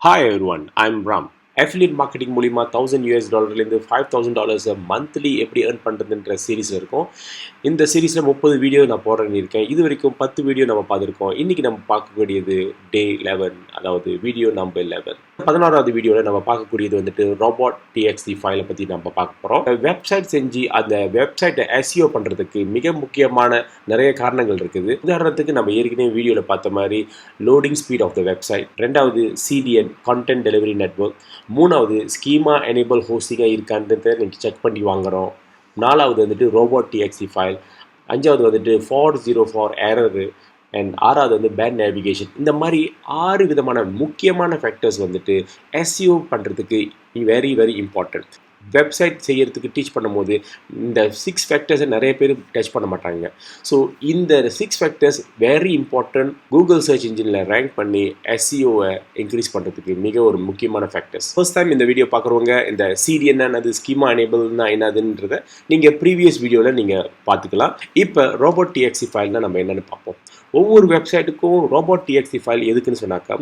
Hi everyone, I'm Ram. Affiliate marketing மூலிமா $1000 $5,000 monthly எப்படி earn பண்ணுறதுன்ற சீரீஸில் இருக்கும். இந்த சீரீஸில் 30 வீடியோ நான் போடுறேன்னு இருக்கேன். இது வரைக்கும் 10 வீடியோ நம்ம பார்த்துருக்கோம். இன்றைக்கி நம்ம பார்க்கக்கூடியது டே 11, அதாவது வீடியோ நம்பர் 11. 11வது வீடியோவில் நம்ம பார்க்கக்கூடியது வந்துட்டு Robot.txt ஃபைலை பற்றி நம்ம பார்க்க போகிறோம். வெப்சைட் செஞ்சு அந்த வெப்சைட்டை SEO பண்ணுறதுக்கு மிக முக்கியமான நிறைய காரணங்கள் இருக்குது. உதாரணத்துக்கு நம்ம ஏற்கனவே வீடியோவில் பார்த்த மாதிரி loading speed of the website, ரெண்டாவது CDN கண்டென்ட் டெலிவரி நெட்வொர்க், மூணாவது ஸ்கீமா எனேபிள் ஹோஸ்டிங்காக இருக்கான்றதை நீங்கள் செக் பண்ணி வாங்குகிறோம். நாலாவது வந்துட்டு Robot.txt ஃபைல், அஞ்சாவது வந்துட்டு 404 எரரு, அண்ட் ஆறாவது வந்து பேட் நேவிகேஷன். இந்த மாதிரி 6 விதமான முக்கியமான ஃபேக்டர்ஸ் வந்துட்டு SEO பண்ணுறதுக்கு வெரி வெரி இம்பார்ட்டன்ட். வெப்சைட் செய்யறதுக்கு டீச் பண்ணும்போது இந்த 6 ஃபேக்டர்ஸை நிறைய பேர் டச் பண்ண மாட்டாங்க. ஸோ இந்த 6 factors very important. Google search இன்ஜினில் ரேங்க் பண்ணி SEOவை இன்க்ரீஸ் பண்ணுறதுக்கு மிக ஒரு முக்கியமான ஃபேக்டர்ஸ். ஃபர்ஸ்ட் டைம் இந்த வீடியோ பார்க்குறவங்க இந்த CDN என்னது, ஸ்கீமா எனேபிள்னா என்னதுன்றதை நீங்கள் ப்ரீவியஸ் வீடியோவில் நீங்கள் பார்த்துக்கலாம். இப்போ Robot.txt ஃபைல்னால் நம்ம என்னென்னு பார்ப்போம். ஒவ்வொரு வெப்சைட்டுக்கும் Robot.txt ஃபைல் எதுக்குன்னு சொன்னாக்கா,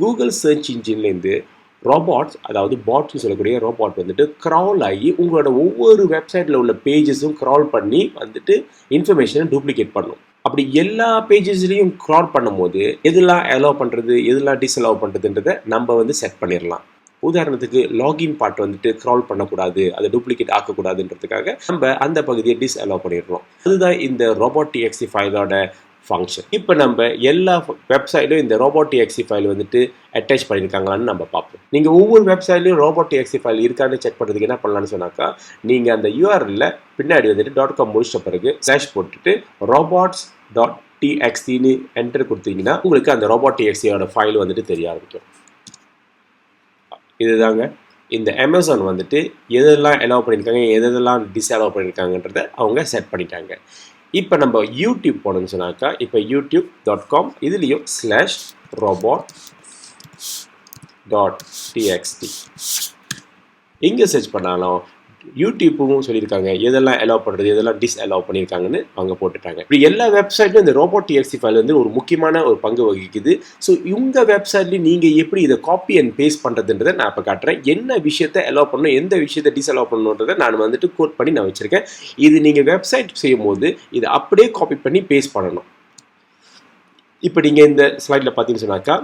கூகுள் சர்ச் இன்ஜின்லேருந்து ரோபாட்ஸ், அதாவது பாட்ஸ்னு சொல்லக்கூடிய ரோபாட் வந்துட்டு க்ரால் ஆகி உங்களோட ஒவ்வொரு வெப்சைட்டில் உள்ள பேஜஸும் க்ரால் பண்ணி வந்துட்டு இன்ஃபர்மேஷனை டூப்ளிகேட் பண்ணும். அப்படி எல்லா பேஜஸ்லையும் க்ரால் பண்ணும்போது எதெல்லாம் அலோவ் பண்ணுறது, எதெல்லாம் டிஸ்அலோவ் பண்ணுறதுன்றதை நம்ம வந்து செட் பண்ணிடலாம். உதாரணத்துக்கு லாகின் பார்ட் வந்துட்டு க்ரால் பண்ணக்கூடாது, அதை டூப்ளிகேட் ஆக்கக்கூடாதுன்றதுக்காக நம்ம அந்த பகுதியை டிஸ்அலோவ் பண்ணிடுறோம். அதுதான் இந்த Robot.txt ஃபைலோட ஃபங்க்ஷன். இப்போ நம்ம எல்லா வெப்சைட்லையும் இந்த Robot.txt ஃபைல் வந்துட்டு அட்டாச் பண்ணியிருக்காங்களான்னு நம்ம பார்ப்போம். நீங்கள் ஒவ்வொரு வெப்சைட்லையும் Robot.txt ஃபைல் இருக்கான்னு செக் பண்ணுறதுக்கு என்ன பண்ணலான்னு சொன்னாக்கா, நீங்கள் அந்த URL பின்னாடி வந்துட்டு .com முடிச்ச பிறகு ஸ்லாஷ் போட்டுட்டு Robots.txt என்டர் கொடுத்தீங்கன்னா உங்களுக்கு அந்த Robot.txt ஃபைல் வந்துட்டு தெரிய ஆரம்பிக்கும். இதுதாங்க இந்த Amazon வந்துட்டு எதெல்லாம் அலோவ் பண்ணியிருக்காங்க, எதெல்லாம் டிஸ்அலோவ் பண்ணியிருக்காங்கன்றத அவங்க செட் பண்ணிட்டாங்க. இப்போ நம்ம யூடியூப் போனோம்னு சொன்னாக்கா, இப்போ youtube.com இதுலேயும் /robot.txt எங்கே சர்ச் பண்ணாலும் யூடியூப்பும் சொல்லியிருக்காங்க எதெல்லாம் அலோவ் பண்ணுறது, எதெல்லாம் டிஸ்அலோவ் பண்ணியிருக்காங்கன்னு அவங்க போட்டுட்டாங்க. இப்படி எல்லா வெப்சைட்லையும் இந்த Robot.txt ஃபைல் வந்து ஒரு முக்கியமான ஒரு பங்கு வகிக்குது. ஸோ உங்கள் வெப்சைட்லேயும் நீங்கள் எப்படி இதை காப்பி அண்ட் பேஸ்ட் பண்ணுறதுன்றதை நான் இப்போ காட்டுறேன். என்ன விஷயத்தை அலோவ் பண்ணணும், எந்த விஷயத்தை டிஸ்அலோவ் பண்ணணுன்றதை நான் வந்துட்டு கோட் பண்ணி நான் வச்சுருக்கேன். இது நீங்கள் வெப்சைட் செய்யும் போது இதை அப்படியே காப்பி பண்ணி பேஸ்ட் பண்ணணும். இப்போ நீங்கள் இந்த ஸ்லைடில் பார்த்தீங்கன்னு சொன்னாக்கா,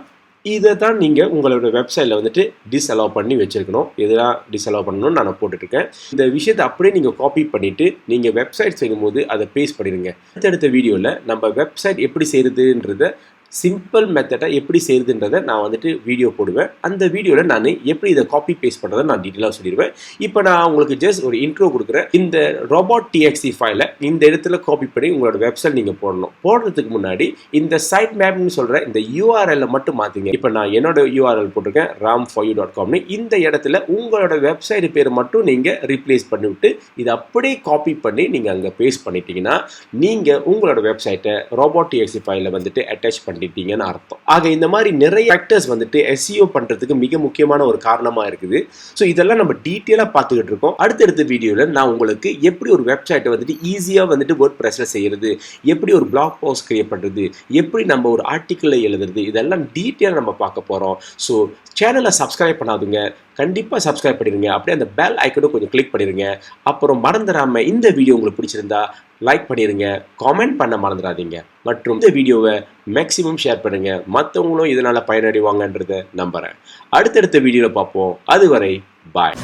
இதை தான் நீங்கள் உங்களோட வெப்சைட்டில் வந்துட்டு டிஸ்அலோவ் பண்ணி வச்சுருக்கணும். எதெல்லாம் டிஸ்அலோவ் பண்ணணும்னு நான் போட்டுட்ருக்கேன். இந்த விஷயத்தை அப்படியே நீங்கள் காப்பி பண்ணிவிட்டு நீங்கள் வெப்சைட் செய்யும்போது அதை பேஸ்ட் பண்ணிடுங்க. அடுத்தடுத்த வீடியோவில் நம்ம வெப்சைட் எப்படி செய்கிறதுன்றத சிம்பிள் மெத்தடை எப்படி செய்யுதுன்றதை நான் வந்துட்டு வீடியோ போடுவேன். அந்த வீடியோவில் நான் எப்படி இதை காப்பி பேஸ்ட் பண்ணுறதை நான் டீட்டெயிலாக சொல்லிடுவேன். இப்போ நான் உங்களுக்கு ஜஸ்ட் ஒரு இன்ட்ரோ கொடுக்குறேன். இந்த Robot.txt ஃபைலை இந்த இடத்துல காப்பி பண்ணி உங்களோட வெப்சைட் நீங்கள் போடணும். போடுறதுக்கு முன்னாடி இந்த சைட் மேப்னு சொல்கிற இந்த URL மட்டும் மாற்றிங்க. இப்போ நான் என்னோட URL போட்டிருக்கேன் ram4u.comனு. இந்த இடத்துல உங்களோட வெப்சைட் பேர் மட்டும் நீங்கள் ரீப்ளேஸ் பண்ணிவிட்டு இதை அப்படியே காப்பி பண்ணி நீங்கள் அங்கே பேஸ்ட் பண்ணிட்டீங்கன்னா நீங்கள் உங்களோட வெப்சைட்டை Robot.txt ஃபைலை வந்துட்டு அட்டாச் பண்ணி அர்த்தம். ஆக இந்த மாதிரி நிறைய ஃபேக்டர்ஸ் வந்துட்டு SEO பண்றதுக்கு மிக முக்கியமான ஒரு காரணமா இருக்குது. ஸோ இதெல்லாம் நம்ம டீட்டெயிலா பார்த்துக்கிட்டு இருக்கோம். அடுத்தடுத்த வீடியோவில் நான் உங்களுக்கு எப்படி ஒரு வெப்சைட்டை வந்துட்டு ஈஸியா வந்துட்டு WordPressல செய்யறது, எப்படி ஒரு பிளாக் போஸ்ட் கிரியேட் பண்றது, எப்படி நம்ம ஒரு ஆர்டிக்கிள் எழுதுறது, இதெல்லாம் டீட்டெயிலாக நம்ம பார்க்க போறோம். ஸோ சேனலை சப்ஸ்கிரைப் பண்ணாதுங்க, கண்டிப்பாக சப்ஸ்கிரைப் பண்ணிடுங்க. அப்படியே அந்த பெல் ஐக்கனும் கொஞ்சம் கிளிக் பண்ணிடுங்க. அப்புறம் மறந்துடாம இந்த வீடியோ உங்களுக்கு பிடிச்சிருந்தா லைக் பண்ணிடுங்க, காமெண்ட் பண்ண மறந்துடாதீங்க, மற்றும் இந்த வீடியோவை மேக்ஸிமம் ஷேர் பண்ணுங்க. மற்றவங்களும் இதனால் பயனடைவாங்கன்றதை நம்புகிறேன். அடுத்தடுத்த வீடியோவில் பார்ப்போம். அதுவரை பாய்.